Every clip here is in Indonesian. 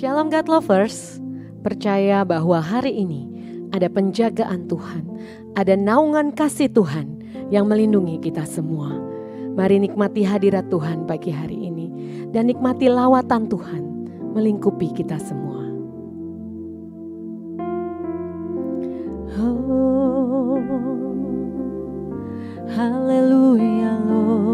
Shalom God Lovers, percaya bahwa hari ini ada penjagaan Tuhan, ada naungan kasih Tuhan yang melindungi kita semua. Mari nikmati hadirat Tuhan pagi hari ini dan nikmati lawatan Tuhan melingkupi kita semua. Oh, haleluya Lord.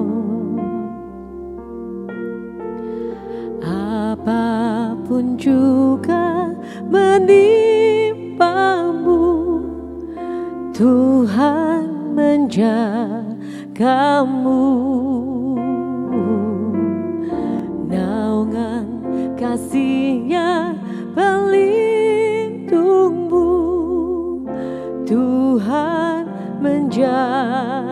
Apapun juga menimpamu, Tuhan menjagamu. Naungan kasih-Nya pelindungmu, Tuhan menjagamu.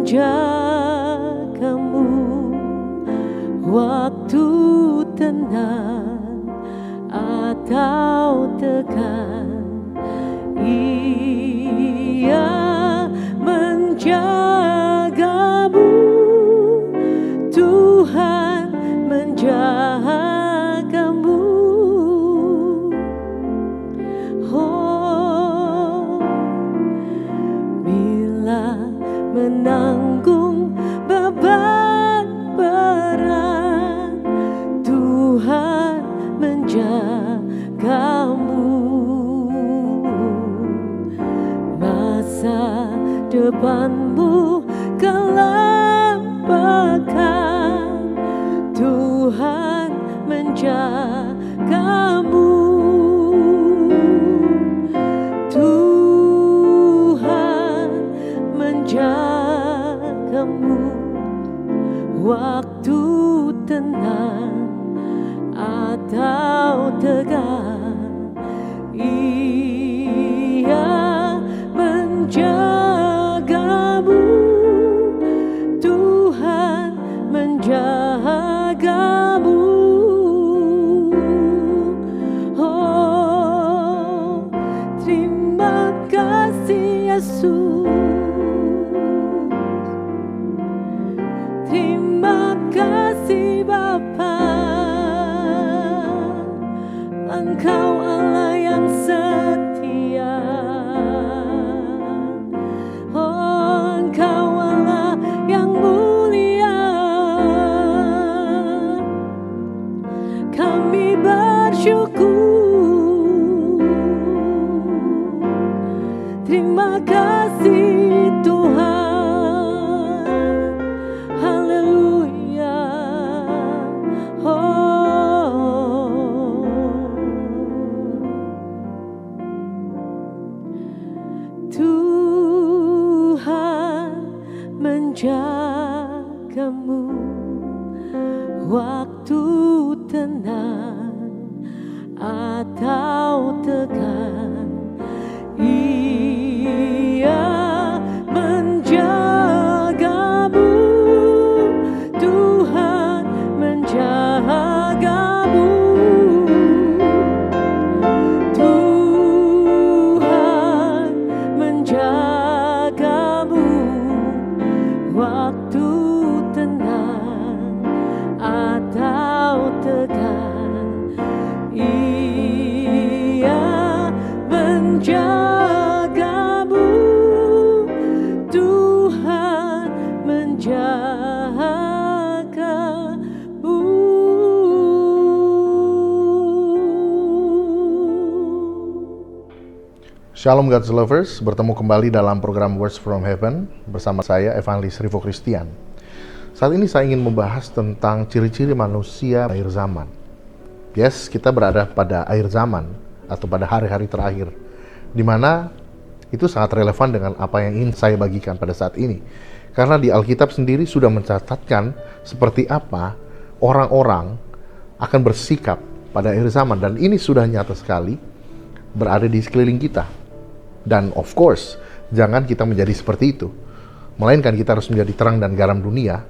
Jagamu waktu tenang atau tegang, Ia menjagamu. Tuhan menjagamu. Oh, bila menanggung beban berat, Tuhan menjagamu. Masa depanmu kelampakan, Tuhan menjagamu. Waktu tenang atau tegang, Ia menjagamu. Tuhan menjagamu. kami bersyukur. Terima kasih Tuhan, haleluya. Tuhan menjagamu waktu tenang atau tegang. Ia menjagamu, Tuhan menjagamu. Tuhan menjagamu waktu tenang atau tegang. Ia menjagamu, Tuhan menjagamu. Shalom God's Lovers, bertemu kembali dalam program Words from Heaven bersama saya Evangelis Rivo Christian. Saat ini saya ingin membahas tentang ciri-ciri manusia akhir zaman. Yes, kita berada pada akhir zaman atau pada hari-hari terakhir, di mana itu sangat relevan dengan apa yang ingin saya bagikan pada saat ini. Karena di Alkitab sendiri sudah mencatatkan seperti apa orang-orang akan bersikap pada akhir zaman, dan ini sudah nyata sekali berada di sekeliling kita. Dan of course, jangan kita menjadi seperti itu, melainkan kita harus menjadi terang dan garam dunia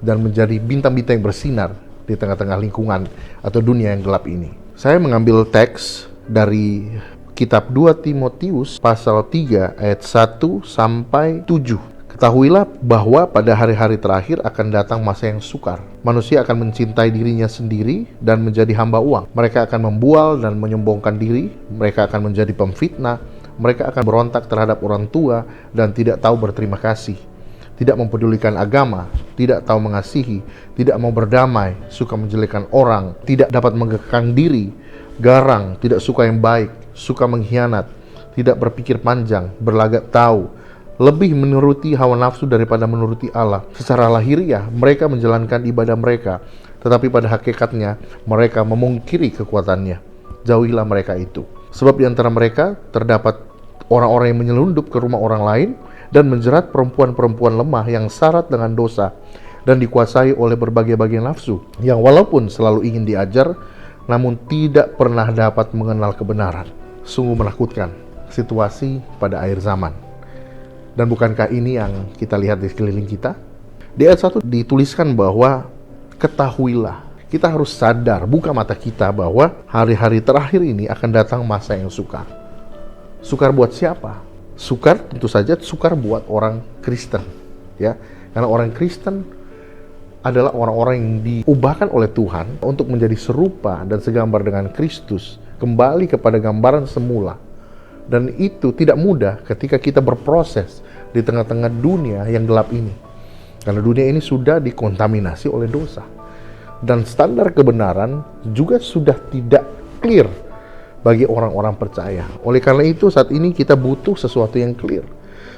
dan menjadi bintang-bintang yang bersinar di tengah-tengah lingkungan atau dunia yang gelap ini. Saya mengambil teks dari kitab 2 Timotius pasal 3 ayat 1 sampai 7. Ketahuilah bahwa pada hari-hari terakhir akan datang masa yang sukar. Manusia akan mencintai dirinya sendiri dan menjadi hamba uang. Mereka akan membual dan menyombongkan diri. Mereka akan menjadi pemfitnah. Mereka akan berontak terhadap orang tua dan tidak tahu berterima kasih. Tidak mempedulikan agama, tidak tahu mengasihi, tidak mau berdamai, suka menjelekkan orang, tidak dapat mengekang diri, garang, tidak suka yang baik, suka mengkhianat, tidak berpikir panjang, berlagak tahu, lebih menuruti hawa nafsu daripada menuruti Allah. Secara lahiriah mereka menjalankan ibadah mereka, tetapi pada hakikatnya mereka memungkiri kekuatannya. Jauhilah mereka itu. Sebab di antara mereka terdapat orang-orang yang menyelundup ke rumah orang lain dan menjerat perempuan-perempuan lemah yang syarat dengan dosa dan dikuasai oleh berbagai-bagai nafsu, yang walaupun selalu ingin diajar, namun tidak pernah dapat mengenal kebenaran. Sungguh menakutkan situasi pada akhir zaman. Dan bukankah ini yang kita lihat di sekeliling kita? Di ayat 1 dituliskan bahwa ketahuilah. Kita harus sadar, buka mata kita bahwa hari-hari terakhir ini akan datang masa yang sukar. Sukar buat siapa? Sukar tentu saja sukar buat orang Kristen, ya. Karena orang Kristen adalah orang-orang yang diubahkan oleh Tuhan untuk menjadi serupa dan segambar dengan Kristus, kembali kepada gambaran semula. Dan itu tidak mudah ketika kita berproses di tengah-tengah dunia yang gelap ini. Karena dunia ini sudah dikontaminasi oleh dosa. Dan standar kebenaran juga sudah tidak clear bagi orang-orang percaya. Oleh karena itu saat ini kita butuh sesuatu yang clear.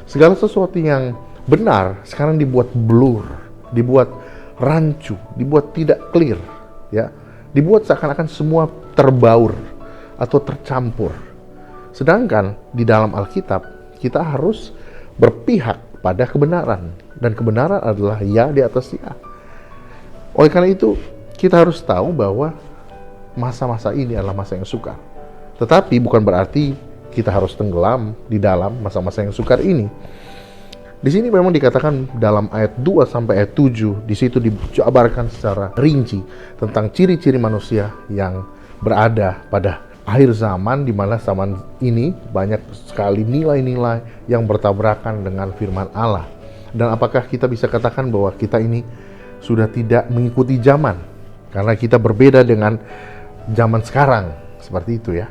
Segala sesuatu yang benar sekarang dibuat blur, dibuat rancu, dibuat tidak clear, ya. Dibuat seakan-akan semua terbaur atau tercampur. Sedangkan di dalam Alkitab kita harus berpihak pada kebenaran, dan kebenaran adalah ya di atas ya. Oleh karena itu, kita harus tahu bahwa masa-masa ini adalah masa yang sukar. Tetapi bukan berarti kita harus tenggelam di dalam masa-masa yang sukar ini. Di sini memang dikatakan dalam ayat 2 sampai ayat 7, di situ dijabarkan secara rinci tentang ciri-ciri manusia yang berada pada akhir zaman, di mana zaman ini banyak sekali nilai-nilai yang bertabrakan dengan firman Allah. Dan apakah kita bisa katakan bahwa kita ini sudah tidak mengikuti zaman karena kita berbeda dengan zaman sekarang, seperti itu ya.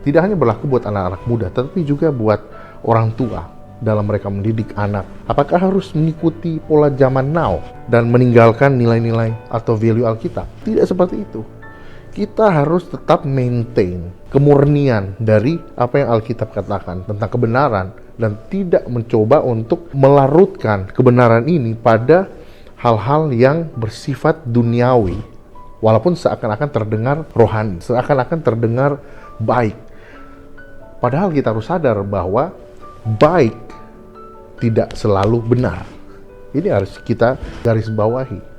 Tidak hanya berlaku buat anak-anak muda, tetapi juga buat orang tua dalam mereka mendidik anak. Apakah harus mengikuti pola zaman now dan meninggalkan nilai-nilai atau value Alkitab? Tidak seperti itu. kita harus tetap maintain kemurnian dari apa yang Alkitab katakan tentang kebenaran dan tidak mencoba untuk melarutkan kebenaran ini pada hal-hal yang bersifat duniawi, walaupun seakan-akan terdengar rohani, seakan-akan terdengar baik. Padahal kita harus sadar bahwa baik tidak selalu benar. Ini harus kita garis bawahi.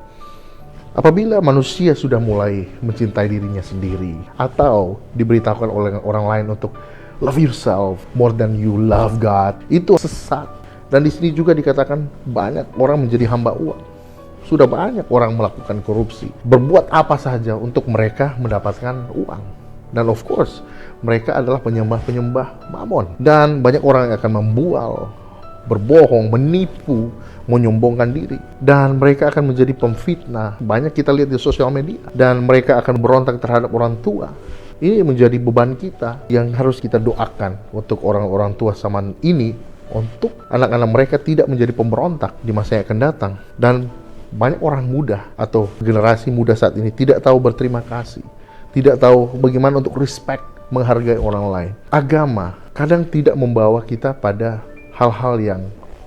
Apabila manusia sudah mulai mencintai dirinya sendiri atau diberitahukan oleh orang lain untuk love yourself more than you love God, itu sesat. Dan di sini juga dikatakan banyak orang menjadi hamba uang. Sudah banyak orang melakukan korupsi, berbuat apa saja untuk mereka mendapatkan uang. Dan of course, mereka adalah penyembah-penyembah Mamon. Dan banyak orang yang akan membual, berbohong, menipu, menyombongkan diri, dan mereka akan menjadi pemfitnah. Banyak kita lihat di sosial media, dan mereka akan berontak terhadap orang tua. Ini menjadi beban kita yang harus kita doakan untuk orang-orang tua zaman ini, untuk anak-anak mereka tidak menjadi pemberontak di masa yang akan datang. Dan banyak orang muda atau generasi muda saat ini tidak tahu berterima kasih, tidak tahu bagaimana untuk respect, menghargai orang lain. Agama kadang tidak membawa kita pada hal-hal yang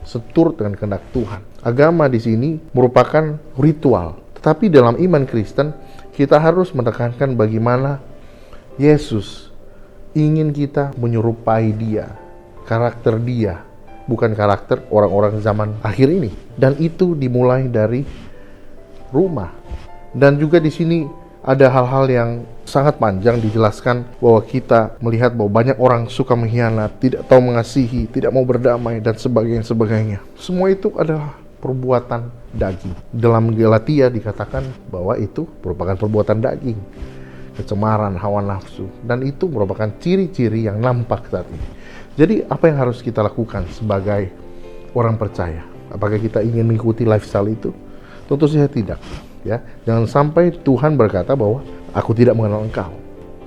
seturut dengan kehendak Tuhan. Agama di sini merupakan ritual, tetapi dalam iman Kristen kita harus menekankan bagaimana Yesus ingin kita menyerupai Dia, karakter Dia, bukan karakter orang-orang zaman akhir ini. Dan itu dimulai dari rumah. Dan juga di sini ada hal-hal yang sangat panjang dijelaskan bahwa kita melihat bahwa banyak orang suka mengkhianat, tidak tahu mengasihi, tidak mau berdamai, dan sebagainya. Semua itu adalah perbuatan daging. Dalam Galatia dikatakan bahwa itu merupakan perbuatan daging, kecemaran, hawa nafsu, dan itu merupakan ciri-ciri yang nampak saat ini. Jadi apa yang harus kita lakukan sebagai orang percaya? Apakah kita ingin mengikuti lifestyle itu? Tentu saja tidak. Ya, jangan sampai Tuhan berkata bahwa aku tidak mengenal engkau,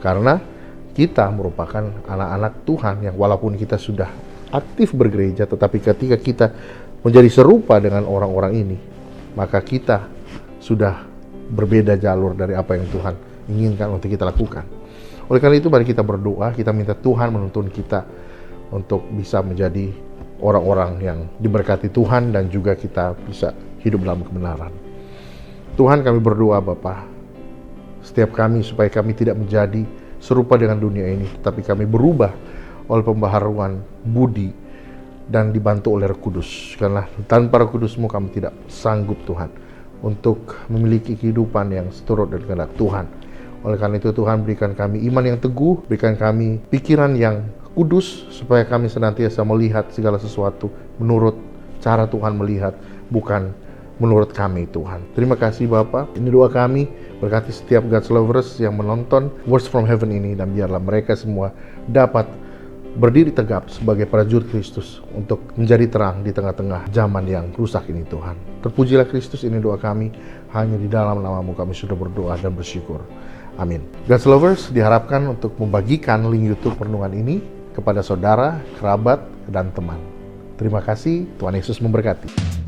karena kita merupakan anak-anak Tuhan yang walaupun kita sudah aktif bergereja, tetapi ketika kita menjadi serupa dengan orang-orang ini, maka kita sudah berbeda jalur dari apa yang Tuhan inginkan untuk kita lakukan. Oleh karena itu mari kita berdoa, kita minta Tuhan menuntun kita untuk bisa menjadi orang-orang yang diberkati Tuhan dan juga kita bisa hidup dalam kebenaran. Tuhan, kami berdoa Bapa, setiap kami supaya kami tidak menjadi serupa dengan dunia ini, tetapi kami berubah oleh pembaharuan budi dan dibantu oleh Roh Kudus. Karena tanpa Roh Kudus-Mu kami tidak sanggup Tuhan untuk memiliki kehidupan yang seturut dengan kehendak Tuhan. Oleh karena itu Tuhan, berikan kami iman yang teguh, berikan kami pikiran yang kudus supaya kami senantiasa melihat segala sesuatu menurut cara Tuhan melihat, bukan menurut kami Tuhan. Terima kasih Bapa. Ini doa kami, berkati setiap God's lovers yang menonton Words from Heaven ini, dan biarlah mereka semua dapat berdiri tegap sebagai prajurit Kristus untuk menjadi terang di tengah-tengah zaman yang rusak ini Tuhan. Terpujilah Kristus, ini doa kami, hanya di dalam nama-Mu kami sudah berdoa dan bersyukur. Amin. God's lovers diharapkan untuk membagikan link YouTube renungan ini kepada saudara, kerabat, dan teman. Terima kasih, Tuhan Yesus memberkati.